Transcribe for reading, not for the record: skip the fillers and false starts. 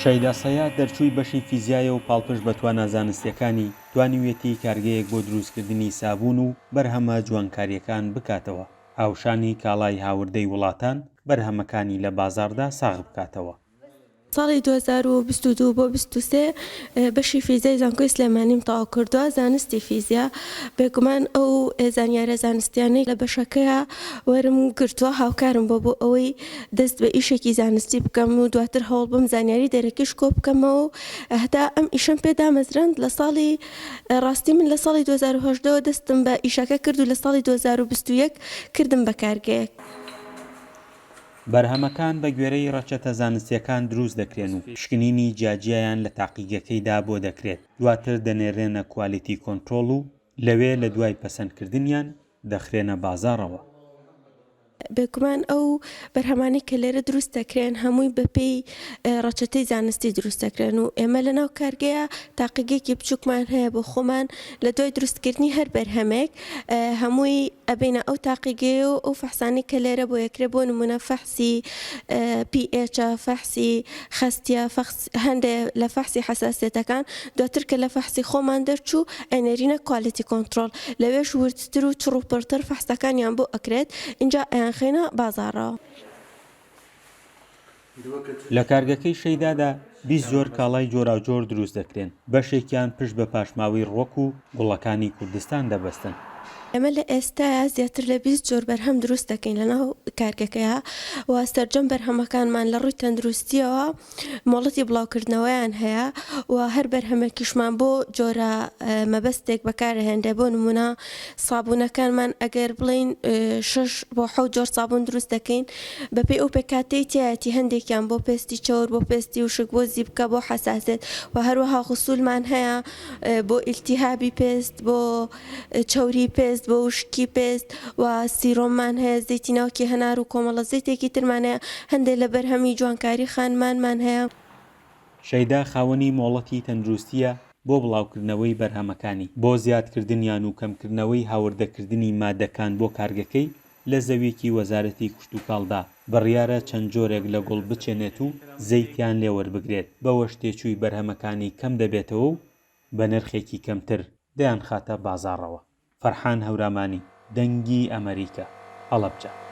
شەیدا سەیاد دەرچووی بەشی فیزیایە و پاڵپشت بە توانە زانستیەکانی توانیوێتی کارگەیەک بۆ دروستکردنی سابوون و بەرهەمە جوانکاریەکان بکاتەوە، هاوشانی کاڵای هاوردەی وڵاتان بەرهەمەکانی لە بازاڕدا ساغ بکاتەوە. ساڵی 2022 بۆ 23 بەشی فیزیای زانکۆی سلێمانیم تەواو کردووە. زانستی فیزیا بێگومان ئەو زانیارە زانستیانەی لە بەشەکەیە وەرم گرتووە، هاوکارم بۆ ئەوەی دەست بە ئیشێکی زانستی بکەم و دواتر هەوڵ بم زانیاری دەرەکیش کۆ بکەمەوە. هەتا ئەم ئیشەم پێدا مەزراند لە ساڵی ڕاستی من لە ساڵی 2018 دەستم بە ئیشەکە کرد و لە ساڵی 2021 کردم بە کارگەیەک. بەرهەمەکان بە گوێرەی ڕەچەتە زانستیەکان دروست دەکرێن و پشکنینی جیاجیایان لە تاقیگەکەیدا بۆ دەکرێت، دواتر دەنێرێنە کوالیتی کۆنترۆڵ و لەوێ لە دوای پەسەندکردنیان دەخرێنە بازاڕەوە. بێگومان ئەو بەرهەمانی کە لێرە دروست دەکرێن هەمووی بەپێی ڕەچەتەی زانستی دروست دەکرێن و ئێمە لە ناو کارگەیە تاقیگەیەکی بچووکمان هەیە بۆ خۆمان لە دوای دروستکردنی هەر بەرهەمێک هەمووی ئەبینە ئەو تاقیگەیە و ئەو فەحسانی کە لێرە بۆ یەکرێ بۆ نمونە فەحسی pH فەحسی خەستیە هەندێ لە فەحسی حەساسیەتەکان دواتر کە لە فەحسی خۆمان دەرچوو ئەنێرینە کوالیتی کۆنترۆڵ لەوێش وردتر و چڕوپڕتر فەحسەکانیان بۆ ئەکرێت اینجا خێنە بازاڕەوە. لە کارگەکەی شەیدادا 20 جۆر کاڵای جۆراوجۆر دروست دەکرێن، بەشێکیان پشت بە پاشماوەی ڕۆک و گوڵەکانی کوردستان دەبەستن. ئەمە لە ئێستاە زیاتر لە 20 جۆر بەرهەم دروست دەکەین لەناو کارگەکەیە و سەرجەم بەرهەمەکانمان لە ڕووی تەندروستیەوە مۆڵەتی بڵاوکردنەوەیان هەیە و هەر بەرهەمێکیشمان بۆ جۆرە مەبەستێک بەکارهێنرێ. بۆ نمونە سابوونەکانمان ئەگەر بڵین 6 بۆ 7 جۆر سابوون دروست دەکەین بەپێی ئەو پێکاتەی تایەتی هەندێکیان بۆ پێستی چۆر بۆ پێستی وشک بۆ زیبکە بۆ حەساسێت و هەروەها غوسولمان هەیە بۆ ئیلتیهابی پێست بۆ چەوری پێست بۆ وشکی پێست و سیرۆممان هەیە زەیتی ناوکی هەنار و کۆمەڵە زەیتێکی ترمانەیە هەندێک لە بەرهەمی جوانکاری خانمانمان هەیە. شەیدا خاوەنی مۆڵەتی تەندروستیە بۆ بڵاوکردنەوەی بەرهەمەکانی بۆ زیادکردنیان و کەمکردنەوەی هاوردەکردنی مادەکان بۆ کارگەکەی لە زەویەکی وەزارەتی کشتوکاڵدا بڕیارە چەند جۆرێک لە گوڵ بچێنێت و زەیتیان لێوەربگرێت، بەوە شتێچووی بەرهەمەکانی کەم دەبێتەوە و بە نرخێکی کەمتر دەیان خاتە بازاڕەوە. فەرحان هەورامانی، دەنگی ئەمریکا، هەڵەبجە.